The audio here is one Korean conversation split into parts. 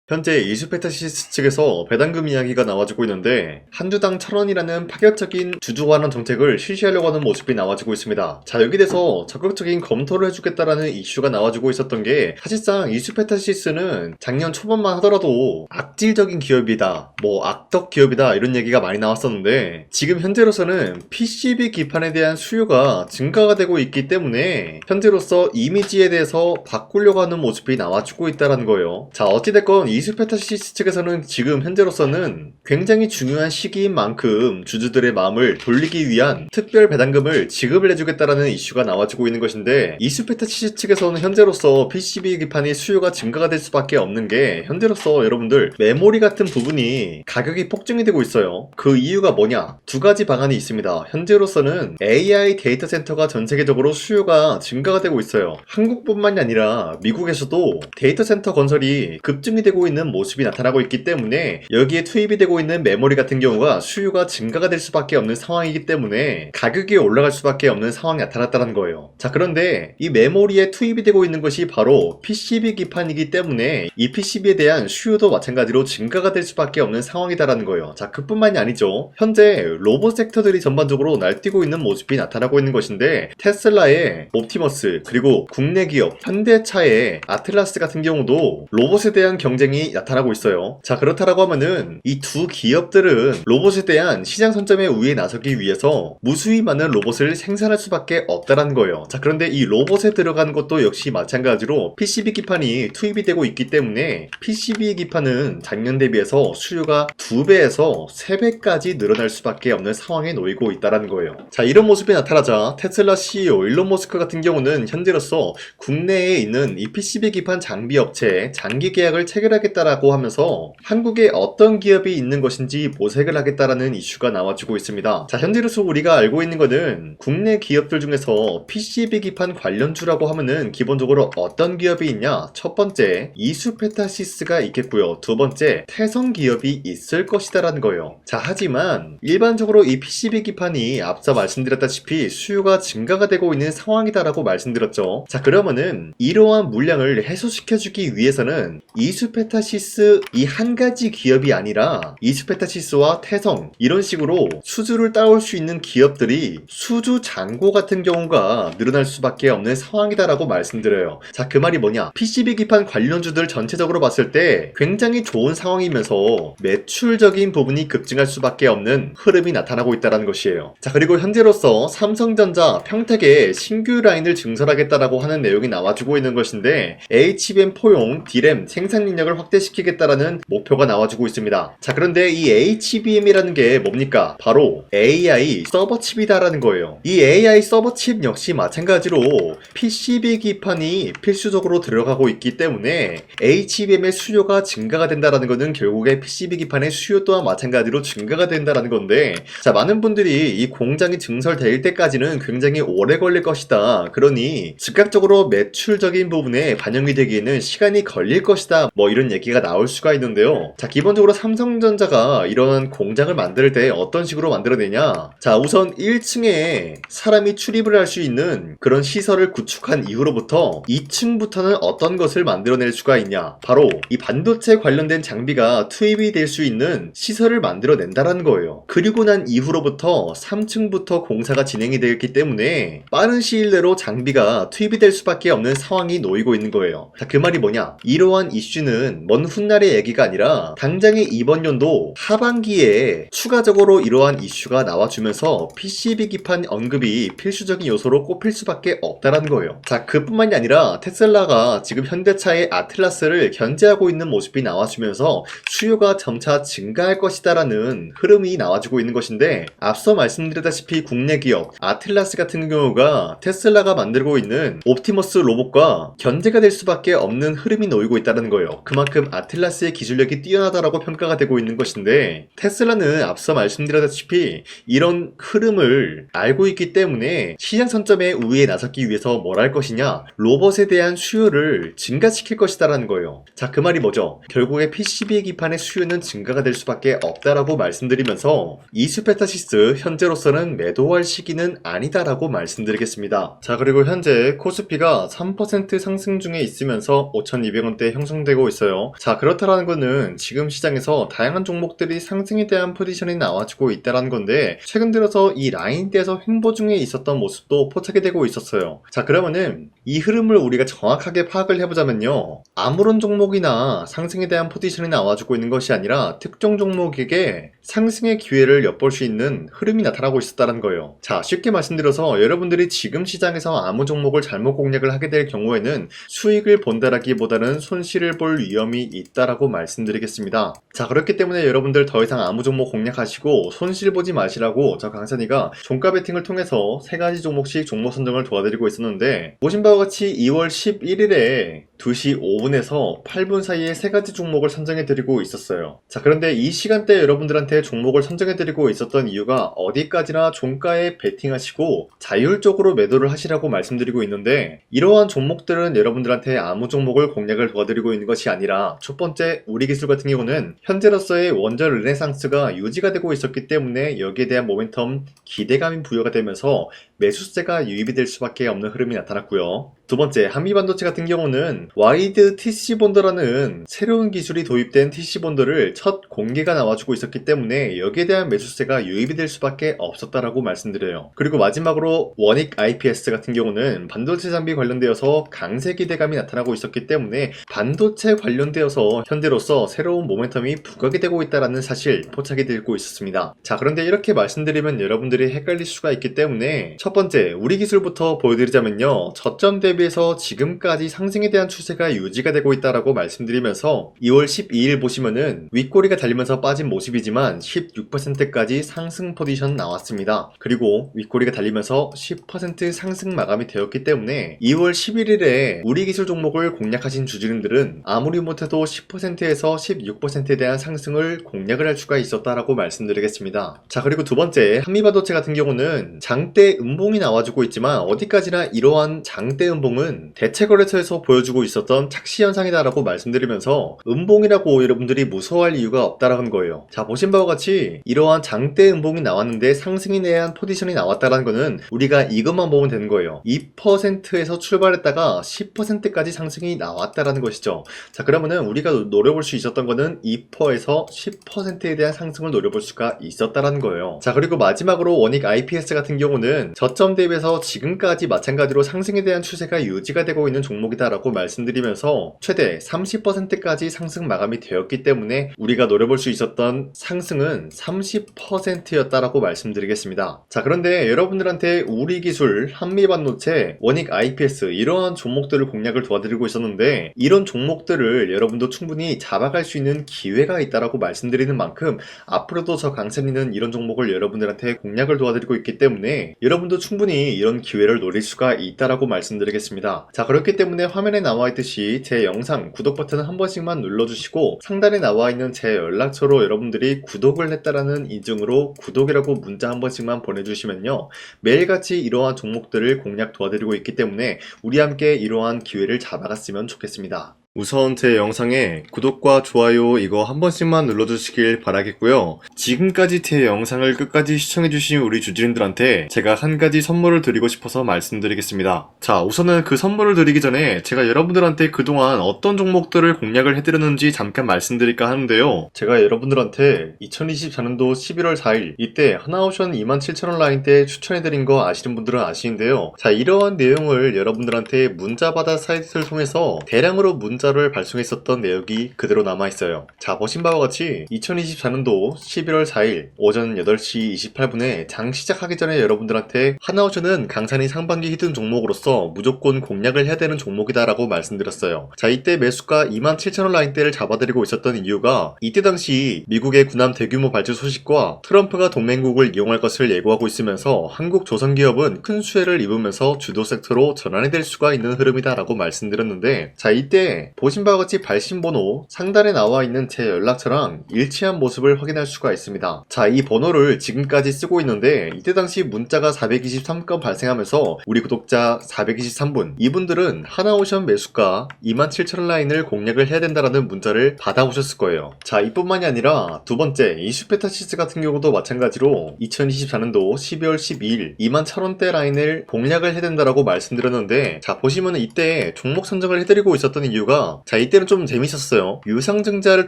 현재 이수페타시스 측에서 배당금 이야기가 나와주고 있는데 한주당 1,000원이라는 파격적인 주주환원 정책을 실시하려고 하는 모습이 나와주고 있습니다. 자, 여기 대해서 적극적인 검토를 해주겠다라는 이슈가 나와주고 있었던 게 사실상 이수페타시스는 작년 초반만 하더라도 악질적인 기업이다, 악덕 기업이다 이런 얘기가 많이 나왔었는데 지금 현재로서는 PCB 기판에 대한 수요가 증가가 되고 있기 때문에 현재로서 이미지에 대해서 바꾸려고 하는 모습이 나와주고 있다는 거예요. 자, 어찌됐건 이수페타시스 측에서는 지금 현재로서는 굉장히 중요한 시기인 만큼 주주들의 마음을 돌리기 위한 특별 배당금을 지급을 해주겠다라는 이슈가 나와주고 있는 것인데 이수페타시스 측에서는 현재로서 PCB 기판이 수요가 증가가 될 수밖에 없는 게 현재로서 여러분들 메모리 같은 부분이 가격이 폭증이 되고 있어요. 그 이유가 뭐냐? 두 가지 방안이 있습니다. 현재로서는 AI 데이터 센터가 전 세계적으로 수요가 증가가 되고 있어요. 한국뿐만이 아니라 미국에서도 데이터 센터 건설이 급증이 되고 있는 모습이 나타나고 있기 때문에 여기에 투입이 되고 있는 메모리 같은 경우가 수요가 증가가 될 수밖에 없는 상황이기 때문에 가격이 올라갈 수밖에 없는 상황이 나타났다는 거예요. 자, 그런데 이 메모리에 투입이 되고 있는 것이 바로 PCB 기판이기 때문에 이 PCB에 대한 수요도 마찬가지로 증가가 될 수밖에 없는 상황이다라는 거예요. 자, 그뿐만이 아니죠. 현재 로봇 섹터들이 전반적으로 날뛰고 있는 모습이 나타나고 있는 것인데 테슬라의 옵티머스 그리고 국내 기업 현대차의 아틀라스 같은 경우도 로봇에 대한 경쟁이 나타나고 있어요. 자, 그렇다라고 하면은 이 두 기업들은 로봇에 대한 시장 선점의 우위에 나서기 위해서 무수히 많은 로봇을 생산할 수밖에 없다라는 거예요. 자, 그런데 이 로봇에 들어간 것도 역시 마찬가지로 PCB 기판이 투입이 되고 있기 때문에 PCB 기판은 작년 대비해서 수요가 2배에서 3배까지 늘어날 수밖에 없는 상황에 놓이고 있다라는 거예요. 자, 이런 모습이 나타나자 테슬라 CEO 일론 머스크 같은 경우는 현재로서 국내에 있는 이 PCB 기판 장비 업체에 장기 계약을 체결하겠다라고 하면서 한국에 어떤 기업이 있는 것인지 모색을 하겠다라는 이슈가 나와주고 있습니다. 자, 현재로서 우리가 알고 있는 거는 국내 기업들 중에서 PCB 기판 관련주라고 하면은 기본적으로 어떤 기업이 있냐? 첫 번째 이수페타시스가 있겠고요. 두 번째 태성 기업이 있을 것이다라는 거예요. 자, 하지만 일반적으로 이 PCB 기판이 앞서 말씀드렸다시피 수요가 증가가 되고 있는 상황이다라고 말씀드렸죠. 자, 그러면은 이러한 물량을 해소시켜주기 위해서는 이수페타시스 이 한 가지 기업이 아니라 이수페타시스와 태성 이런 식으로 수주를 따올 수 있는 기업들이 수주 잔고 같은 경우가 늘어날 수밖에 없는 상황이다라고 말씀드려요. 자, 그 말이 뭐냐? PCB 기판 관련주들 전체적으로 봤을 때 굉장히 좋은 상황이면서 매출적인 부분이 급증할 수밖에 없는 흐름이 나타나고 있다는 것이에요. 자, 그리고 현재로서 삼성전자, 평택에 신규 라인을 증설하겠다라고 하는 내용이 나와주고 있는 것인데 HBM 포용 D램 생산 능력을 확대시키겠다라는 목표가 나와주고 있습니다. 자, 그런데 이 HBM이라는 게 뭡니까? 바로 AI 서버 칩이다라는 거예요. 이 AI 서버 칩 역시 마찬가지로 PCB 기판이 필수적으로 들어가고 있기 때문에 HBM의 수요가 증가가 된다라는 것은 결국에 PCB 기판의 수요 또한 마찬가지로 증가가 된다라는 건데, 자, 많은 분들이 이 공장이 증설될 때까지는 굉장히 오래 걸릴 것이다. 그러니 즉각적으로 매출적인 부분에 반영이 되기에는 시간이 걸릴 것이다. 이런 얘기가 나올 수가 있는데요. 자, 기본적으로 삼성전자가 이런 공장을 만들 때 어떤 식으로 만들어내냐? 자, 우선 1층에 사람이 출입을 할 수 있는 그런 시설을 구축한 이후로부터 2층부터는 어떤 것을 만들어낼 수가 있냐? 바로 이 반도체 관련된 장비가 투입이 될 수 있는 시설을 만들어낸다라는 거예요. 그리고 난 이후로부터 3층부터 공사가 진행이 되었기 때문에 빠른 시일 내로 장비가 투입이 될 수밖에 없는 상황이 놓이고 있는 거예요. 자, 그 말이 뭐냐? 이러한 이슈는 먼 훗날의 얘기가 아니라 당장의 이번 연도 하반기에 추가적으로 이러한 이슈가 나와주면서 PCB 기판 언급이 필수적인 요소로 꼽힐 수밖에 없다라는 거예요. 자, 그뿐만이 아니라 테슬라가 지금 현대차의 아틀라스를 견제하고 있는 모습이 나와주면서 수요가 점차 증가할 것이다라는 흐름이 나와주고 있는 것인데 앞서 말씀드렸다시피 국내 기업 아틀라스 같은 경우가 테슬라가 만들고 있는 옵티머스 로봇과 견제가 될 수밖에 없는 흐름이 놓이고 있다는 거예요. 그만큼 아틀라스의 기술력이 뛰어나다라고 평가가 되고 있는 것인데 테슬라는 앞서 말씀드렸다시피 이런 흐름을 알고 있기 때문에 시장 선점의 우위에 나섰기 위해서 뭘 할 것이냐? 로봇에 대한 수요를 증가시킬 것이다라는 거예요. 자, 그 말이 뭐죠? 결국에 PCB 기판의 수요는 증가가 될 수밖에 없다라고 말씀드리면서 이수페타시스 현재로서는 매도할 시기는 아니다라고 말씀드리겠습니다. 자, 그리고 현재 코스피가 3% 상승 중에 있으면서 5,200원대 형성되고 있어요. 있었어요. 자, 그렇다라는 거는 지금 시장에서 다양한 종목들이 상승에 대한 포지션이 나와주고 있다는 건데, 최근 들어서 이 라인대에서 횡보 중에 있었던 모습도 포착이 되고 있었어요. 자, 그러면은 이 흐름을 우리가 정확하게 파악을 해보자면요, 아무런 종목이나 상승에 대한 포지션이 나와주고 있는 것이 아니라 특정 종목에게 상승의 기회를 엿볼 수 있는 흐름이 나타나고 있었다는 거예요. 자, 쉽게 말씀드려서 여러분들이 지금 시장에서 아무 종목을 잘못 공략을 하게 될 경우에는 수익을 본다라기보다는 손실을 볼 위험이 있다라고 말씀드리겠습니다. 자, 그렇기 때문에 여러분들 더 이상 아무 종목 공략하시고 손실 보지 마시라고 저 강산이가 종가 베팅을 통해서 3가지 종목씩 종목 선정을 도와드리고 있었는데, 보신 바와 같이 2월 11일에 2시 5분에서 8분 사이에 3가지 종목을 선정해드리고 있었어요. 자, 그런데 이 시간대에 여러분들한테 종목을 선정해드리고 있었던 이유가 어디까지나 종가에 베팅하시고 자율적으로 매도를 하시라고 말씀드리고 있는데, 이러한 종목들은 여러분들한테 아무 종목을 공략을 도와드리고 있는 것이 아니라, 첫 번째 우리기술 같은 경우는 현재로서의 원전 르네상스가 유지가 되고 있었기 때문에 여기에 대한 모멘텀 기대감이 부여가 되면서 매수세가 유입이 될 수밖에 없는 흐름이 나타났고요. 두 번째, 한미반도체 같은 경우는 와이드 TC본더라는 새로운 기술이 도입된 TC본더를 첫 공개가 나와주고 있었기 때문에 여기에 대한 매수세가 유입이 될 수밖에 없었다라고 말씀드려요. 그리고 마지막으로 원익 IPS 같은 경우는 반도체 장비 관련되어서 강세 기대감이 나타나고 있었기 때문에 반도체 관련되어서 현재로서 새로운 모멘텀이 부각이 되고 있다는 사실 포착이 되고 있었습니다. 자, 그런데 이렇게 말씀드리면 여러분들이 헷갈릴 수가 있기 때문에 첫 번째 우리 기술부터 보여드리자면요, 저점 대비해서 지금까지 상승에 대한 추세가 유지가 되고 있다라고 말씀드리면서 2월 12일 보시면은 윗꼬리가 달리면서 빠진 모습이지만 16%까지 상승 포지션 나왔습니다. 그리고 윗꼬리가 달리면서 10% 상승 마감이 되었기 때문에 2월 11일에 우리 기술 종목을 공략하신 주주님들은 아무리 못해도 10%에서 16%에 대한 상승을 공략을 할 수가 있었다라고 말씀드리겠습니다. 자, 그리고 두 번째 한미반도체 같은 경우는 장대 음봉이 나와주고 있지만 어디까지나 이러한 장대 음봉은 대체거래소에서 보여주고 있었던 착시 현상이다라고 말씀드리면서 음봉이라고 여러분들이 무서워할 이유가 없다라는 거예요. 자, 보신 바와 같이 이러한 장대 음봉이 나왔는데 상승에 대한 포지션이 나왔다라는 거는 우리가 이것만 보면 되는 거예요. 2%에서 출발했다가 10%까지 상승이 나왔다라는 것이죠. 자, 그러면은 우리가 노려볼 수 있었던 거는 2%에서 10%에 대한 상승을 노려볼 수가 있었다라는 거예요. 자, 그리고 마지막으로 원익 IPS 같은 경우는 저점 대비해서 지금까지 마찬가지로 상승에 대한 추세가 유지가 되고 있는 종목이다라고 말씀드리면서 최대 30%까지 상승 마감이 되었기 때문에 우리가 노려볼 수 있었던 상승은 30%였다라고 말씀드리겠습니다. 자, 그런데 여러분들한테 우리기술, 한미반도체, 원익 IPS 이러한 종목들을 공략을 도와드리고 있었는데, 이런 종목들을 여러분도 충분히 잡아갈 수 있는 기회가 있다라고 말씀드리는 만큼 앞으로도 저 강산이는 이런 종목을 여러분들한테 공략을 도와드리고 있기 때문에 여러분도 충분히 이런 기회를 노릴 수가 있다라고 말씀드리겠습니다. 자, 그렇기 때문에 화면에 나와 있듯이 제 영상 구독 버튼 한 번씩만 눌러주시고 상단에 나와 있는 제 연락처로 여러분들이 구독을 했다라는 인증으로 구독이라고 문자 한 번씩만 보내주시면요, 매일같이 이러한 종목들을 공략 도와드리고 있기 때문에 우리 함께 이러한 기회를 잡아갔으면 좋겠습니다. 우선 제 영상에 구독과 좋아요 이거 한 번씩만 눌러주시길 바라겠고요. 지금까지 제 영상을 끝까지 시청해주신 우리 주주님들한테 제가 한 가지 선물을 드리고 싶어서 말씀드리겠습니다. 자, 우선은 그 선물을 드리기 전에 제가 여러분들한테 그동안 어떤 종목들을 공략을 해드렸는지 잠깐 말씀드릴까 하는데요. 제가 여러분들한테 2024년도 11월 4일 이때 하나오션 27,000원 라인대 추천해드린 거 아시는 분들은 아시는데요. 자, 이러한 내용을 여러분들한테 문자받아 사이트를 통해서 대량으로 문자를 발송했었던 내역이 그대로 남아있어요. 자, 보신 바와 같이 2024년도 11월 4일 오전 8시 28분에 장 시작하기 전에 여러분들한테 하나오션은 강산이 상반기 히든 종목으로서 무조건 공략을 해야 되는 종목이다 라고 말씀드렸어요. 자, 이때 매수가 27,000원 라인대를 잡아드리고 있었던 이유가 이때 당시 미국의 군함 대규모 발주 소식과 트럼프가 동맹국을 이용할 것을 예고하고 있으면서 한국 조선기업은 큰 수혜를 입으면서 주도 섹터로 전환이 될 수가 있는 흐름이다 라고 말씀드렸는데, 자, 이때 보신 바와 같이 발신번호 상단에 나와 있는 제 연락처랑 일치한 모습을 확인할 수가 있습니다. 자, 이 번호를 지금까지 쓰고 있는데 이때 당시 문자가 423건 발생하면서 우리 구독자 423분, 이분들은 하나오션 매수가 27,000원 라인을 공략을 해야 된다라는 문자를 받아오셨을 거예요. 자, 이뿐만이 아니라 두 번째 이슈페타시스 같은 경우도 마찬가지로 2024년도 12월 12일 21,000원대 라인을 공략을 해야 된다라고 말씀드렸는데, 자, 보시면 이때 종목 선정을 해드리고 있었던 이유가 있습니다. 자, 이때는 좀 재밌었어요. 유상증자를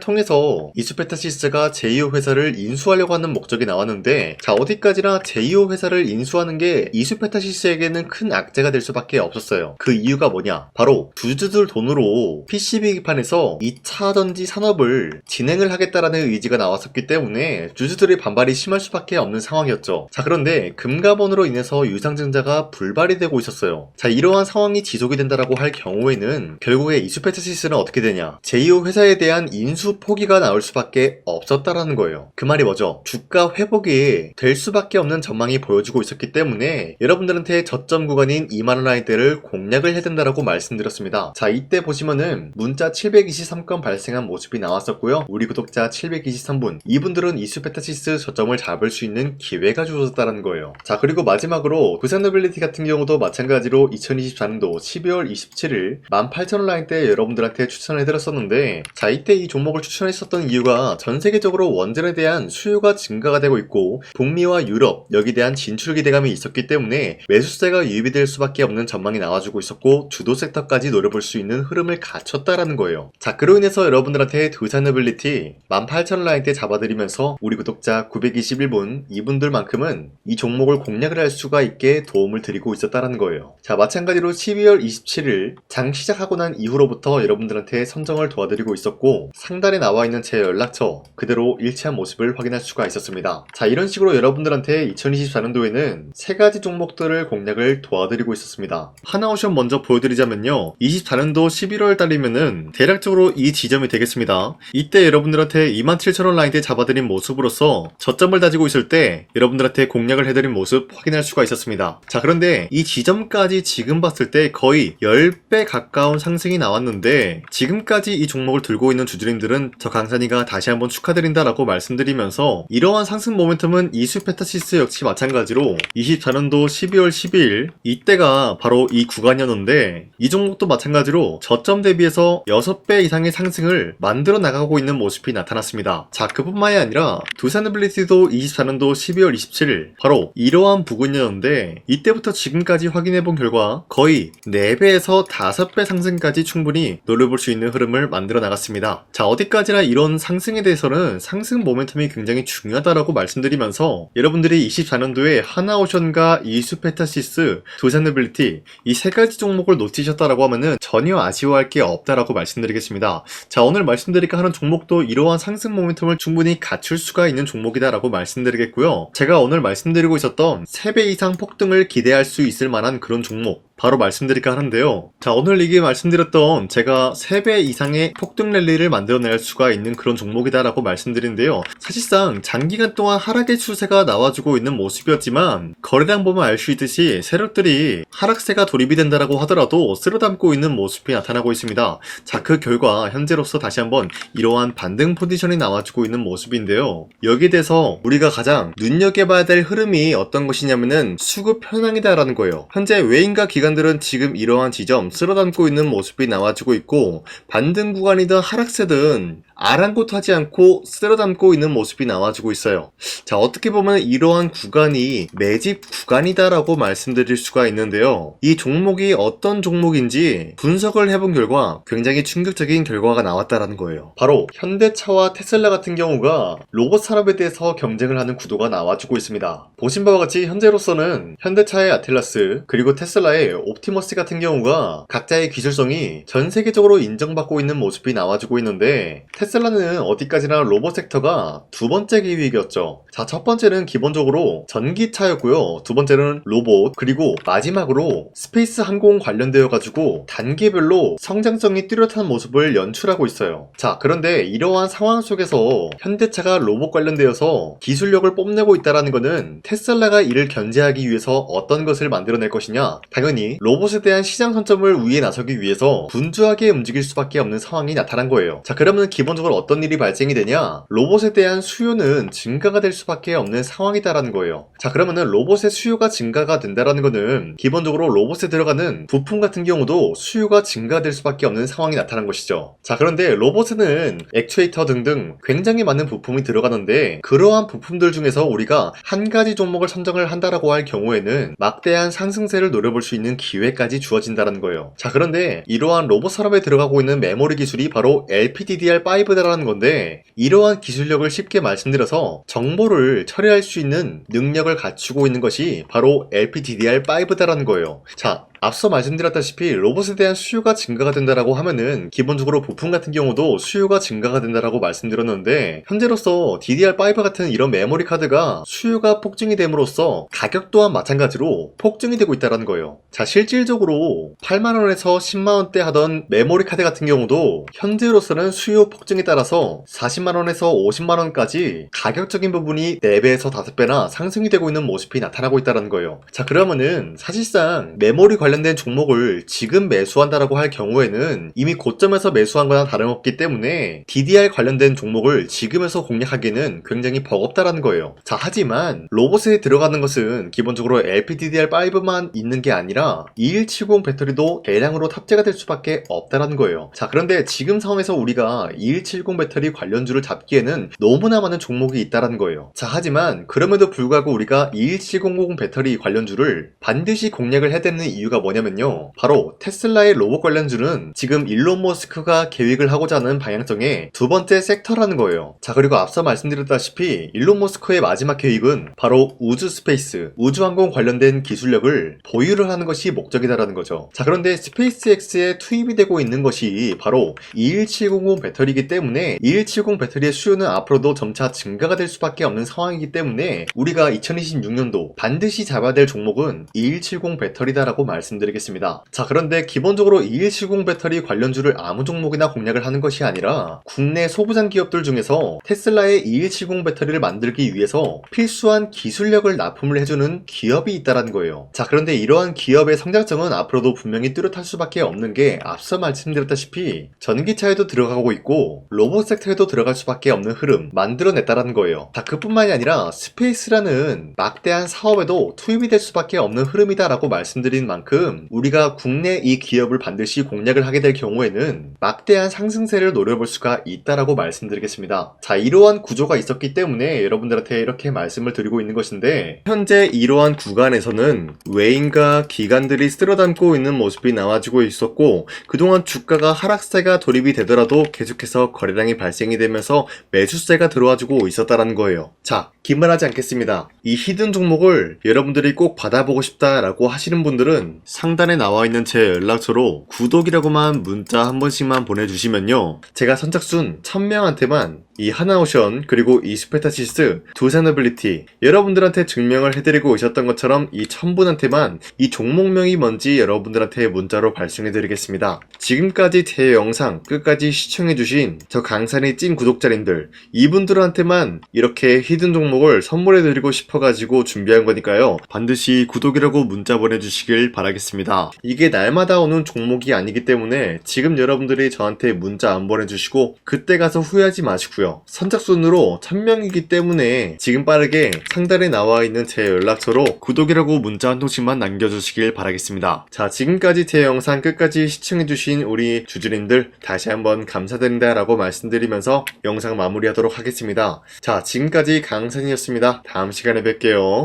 통해서 이수페타시스가 제2호 회사를 인수하려고 하는 목적이 나왔는데, 자, 어디까지나 제2호 회사를 인수하는 게 이수페타시스에게는 큰 악재가 될 수밖에 없었어요. 그 이유가 뭐냐? 바로 주주들 돈으로 PCB 기판에서 2차 전지 산업을 진행을 하겠다라는 의지가 나왔었기 때문에 주주들의 반발이 심할 수밖에 없는 상황이었죠. 자, 그런데 금가번으로 인해서 유상증자가 불발이 되고 있었어요. 자, 이러한 상황이 지속이 된다라고 할 경우에는 결국에 이수페타시스는 어떻게 되냐? 제2호 회사에 대한 인수 포기가 나올 수밖에 없었다라는 거예요. 그 말이 뭐죠? 주가 회복이 될 수밖에 없는 전망이 보여지고 있었기 때문에 여러분들한테 저점 구간인 2만원 라인대를 공략을 해야 된다라고 말씀드렸습니다. 자, 이때 보시면은 문자 723건 발생한 모습이 나왔었고요. 우리 구독자 723분, 이분들은 이수페타시스 저점을 잡을 수 있는 기회가 주어졌다는 거예요. 자, 그리고 마지막으로 두산노빌리티 같은 경우도 마찬가지로 2024년도 12월 27일 18,000원 라인대 여러분들한테 추천을 해드렸었는데, 자, 이때 이 종목을 추천했었던 이유가 전 세계적으로 원전에 대한 수요가 증가가 되고 있고 북미와 유럽 여기에 대한 진출 기대감이 있었기 때문에 매수세가 유입이 될 수밖에 없는 전망이 나와주고 있었고 주도 섹터까지 노려볼 수 있는 흐름을 갖췄다라는 거예요. 자, 그로 인해서 여러분들한테 두산노빌리티 18,000원 라인대 잡아드리면서 우리 구독자 921분 이분들만큼은 이 종목을 공략을 할 수가 있게 도움을 드리고 있었다라는 거예요. 자, 마찬가지로 12월 27일 장 시작하고 난 이후로부터 여러분들한테 선정을 도와드리고 있었고 상단에 나와 있는 제 연락처 그대로 일치한 모습을 확인할 수가 있었습니다. 자, 이런 식으로 여러분들한테 2024년도에는 세 가지 종목들을 공략을 도와드리고 있었습니다. 하나오션 먼저 보여드리자면요, 24년도 11월 달이면은 대략적으로 이 지점이 되겠습니다. 이때 여러분들한테 27,000원 라인대 잡아드린 모습으로서 저점을 다지고 있을 때 여러분들한테 공략을 해드린 모습 확인할 수가 있었습니다. 자, 그런데 이 지점까지 지금 봤을 때 거의 10배 가까운 상승이 나왔는데 지금까지 이 종목을 들고 있는 주주님들은 저 강산이가 다시 한번 축하드린다라고 말씀드리면서 이러한 상승 모멘텀은 이수페타시스 역시 마찬가지로 24년도 12월 12일 이때가 바로 이 구간이었는데 이 종목도 마찬가지로 저점 대비해서 6배 이상의 상승을 만들어 나가고 있는 모습이 나타났습니다. 자, 그뿐만이 아니라 두산노빌리티도 24년도 12월 27일 바로 이러한 부근이었는데 이때부터 지금까지 확인해본 결과 거의 4배에서 5배 상승까지 충분히 노려볼 수 있는 흐름을 만들어 나갔습니다. 자, 어디까지나 이런 상승에 대해서는 상승 모멘텀이 굉장히 중요하다라고 말씀드리면서 여러분들이 24년도에 하나오션과 이수페타시스, 두산노빌리티 이 세 가지 종목을 놓치셨다라고 하면은 전혀 아쉬워할 게 없다라고 말씀드리겠습니다. 자, 오늘 말씀드릴까 하는 종목도 이러한 상승 모멘텀을 충분히 갖출 수가 있는 종목이다라고 말씀드리겠고요. 제가 오늘 말씀드리고 있었던 3배 이상 폭등을 기대할 수 있을 만한 그런 종목 바로 말씀드릴까 하는데요. 자, 오늘 이게 말씀드렸던 제가 3배 이상의 폭등 랠리를 만들어낼 수가 있는 그런 종목이다라고 말씀드리는데요. 사실상 장기간 동안 하락의 추세가 나와주고 있는 모습이었지만 거래량 보면 알 수 있듯이 세력들이 하락세가 돌입이 된다라고 하더라도 쓸어담고 있는 모습이 나타나고 있습니다. 자, 그 결과 현재로서 다시 한번 이러한 반등 포지션이 나와주고 있는 모습인데요. 여기에 대해서 우리가 가장 눈여겨봐야 될 흐름이 어떤 것이냐면은 수급 현황이다라는 거예요. 현재 외인과 기관들은 지금 이러한 지점 쓸어담고 있는 모습이 나와주고 있고 반등 구간이든 하락세든 아랑곳하지 않고 쓸어담고 있는 모습이 나와주고 있어요. 자, 어떻게 보면 이러한 구간이 매집 구간이다라고 말씀드릴 수가 있는데요. 이 종목이 어떤 종목인지 분석을 해본 결과 굉장히 충격적인 결과가 나왔다라는 거예요. 바로 현대차와 테슬라 같은 경우가 로봇 산업에 대해서 경쟁을 하는 구도가 나와주고 있습니다. 보신 바와 같이 현재로서는 현대차의 아틀라스 그리고 테슬라의 옵티머스 같은 경우가 각자의 기술성이 전 세계적으로 인정받고 있는 모습이 나와주고 있는데 테슬라는 어디까지나 로봇 섹터가 두 번째 기획이었죠. 자, 첫 번째는 기본적으로 전기차였고요. 두 번째는 로봇, 그리고 마지막으로 스페이스 항공 관련되어 가지고 단계별로 성장성이 뚜렷한 모습을 연출하고 있어요. 자, 그런데 이러한 상황 속에서 현대차가 로봇 관련되어서 기술력을 뽐내고 있다는 것은 테슬라가 이를 견제하기 위해서 어떤 것을 만들어낼 것이냐? 당연히 로봇에 대한 시장 선점을 위해 나서기 위해서 분주하게 움직일 수밖에 없는 상황이 나타난 거예요. 자, 그러면 기본적으로 기본적으로 어떤 일이 발생이 되냐? 로봇에 대한 수요는 증가가 될 수밖에 없는 상황이다라는 거예요. 자, 그러면은 로봇의 수요가 증가가 된다라는 거는 기본적으로 로봇에 들어가는 부품 같은 경우도 수요가 증가될 수밖에 없는 상황이 나타난 것이죠. 자, 그런데 로봇에는 액추에이터 등등 굉장히 많은 부품이 들어가는데 그러한 부품들 중에서 우리가 한 가지 종목을 선정을 한다라고 할 경우에는 막대한 상승세를 노려볼 수 있는 기회까지 주어진다는 거예요. 자, 그런데 이러한 로봇 산업에 들어가고 있는 메모리 기술이 바로 LPDDR5다라는 건데 이러한 기술력을 쉽게 말씀드려서 정보를 처리할 수 있는 능력을 갖추고 있는 것이 바로 LPDDR5다라는 거예요. 자, 앞서 말씀드렸다시피 로봇에 대한 수요가 증가가 된다라고 하면은 기본적으로 부품 같은 경우도 수요가 증가가 된다라고 말씀드렸는데 현재로서 DDR5 같은 이런 메모리 카드가 수요가 폭증이 됨으로써 가격 또한 마찬가지로 폭증이 되고 있다는 거예요. 자, 실질적으로 8만원에서 10만원대 하던 메모리 카드 같은 경우도 현재로서는 수요 폭증에 따라서 40만원에서 50만원까지 가격적인 부분이 4배에서 5배나 상승이 되고 있는 모습이 나타나고 있다는 거예요. 자, 그러면은 사실상 메모리 관련된 종목을 지금 매수한다라고 할 경우에는 이미 고점에서 매수한 거나 다름없기 때문에 DDR 관련된 종목을 지금에서 공략하기는 굉장히 버겁다라는 거예요. 자, 하지만 로봇에 들어가는 것은 기본적으로 LPDDR5만 있는 게 아니라 2170 배터리도 대량으로 탑재가 될 수밖에 없다라는 거예요. 자, 그런데 지금 상황에서 우리가 2170 배터리 관련주를 잡기에는 너무나 많은 종목이 있다라는 거예요. 자, 하지만 그럼에도 불구하고 우리가 21700 배터리 관련주를 반드시 공략을 해야 되는 이유가 뭐냐면요, 바로 테슬라의 로봇 관련주는 지금 일론 머스크가 계획을 하고자 하는 방향성의 두 번째 섹터라는 거예요. 자, 그리고 앞서 말씀드렸다시피 일론 머스크의 마지막 계획은 바로 우주 스페이스, 우주항공 관련된 기술력을 보유를 하는 것이 목적이다라는 거죠. 자, 그런데 스페이스X에 투입이 되고 있는 것이 바로 21700 배터리이기 때문에 2170 배터리의 수요는 앞으로도 점차 증가가 될 수밖에 없는 상황이기 때문에 우리가 2026년도 반드시 잡아야 될 종목은 2170 배터리다라고 말씀드리겠습니다. 자, 그런데 기본적으로 2170 배터리 관련주를 아무 종목이나 공략을 하는 것이 아니라 국내 소부장 기업들 중에서 테슬라의 2170 배터리를 만들기 위해서 필수한 기술력을 납품을 해주는 기업이 있다는 거예요. 자, 그런데 이러한 기업의 성장성은 앞으로도 분명히 뚜렷할 수밖에 없는 게 앞서 말씀드렸다시피 전기차에도 들어가고 있고 로봇 섹터에도 들어갈 수밖에 없는 흐름 만들어냈다는 거예요. 자, 그뿐만이 아니라 스페이스라는 막대한 사업에도 투입이 될 수밖에 없는 흐름이다라고 말씀드린 만큼 우리가 국내 이 기업을 반드시 공략을 하게 될 경우에는 막대한 상승세를 노려볼 수가 있다라고 말씀드리겠습니다. 자, 이러한 구조가 있었기 때문에 여러분들한테 이렇게 말씀을 드리고 있는 것인데 현재 이러한 구간에서는 외인과 기관들이 쓸어담고 있는 모습이 나와지고 있었고 그동안 주가가 하락세가 돌입이 되더라도 계속해서 거래량이 발생이 되면서 매수세가 들어와주고 있었다는 거예요. 자, 긴말하지 않겠습니다. 이 히든 종목을 여러분들이 꼭 받아보고 싶다라고 하시는 분들은 상단에 나와있는 제 연락처로 구독이라고만 문자 한 번씩만 보내주시면요, 제가 선착순 1000명한테만 이 하나오션 그리고 이 스페타시스 두 산어빌리티 여러분들한테 증명을 해드리고 있었던 것처럼 이 1000분한테만 이 종목명이 뭔지 여러분들한테 문자로 발송해드리겠습니다. 지금까지 제 영상 끝까지 시청해주신 저 강산의 찐 구독자님들 이분들한테만 이렇게 히든 종목을 선물해드리고 싶어가지고 준비한 거니까요, 반드시 구독이라고 문자 보내주시길 바라겠습니다. 이게 날마다 오는 종목이 아니기 때문에 지금 여러분들이 저한테 문자 안 보내주시고 그때 가서 후회하지 마시고요, 선착순으로 1000명이기 때문에 지금 빠르게 상단에 나와있는 제 연락처로 구독이라고 문자 한 통씩만 남겨주시길 바라겠습니다. 자, 지금까지 제 영상 끝까지 시청해주신 우리 주주님들 다시 한번 감사드린다 라고 말씀드리면서 영상 마무리하도록 하겠습니다. 자, 지금까지 강산이었습니다. 다음 시간에 뵐게요.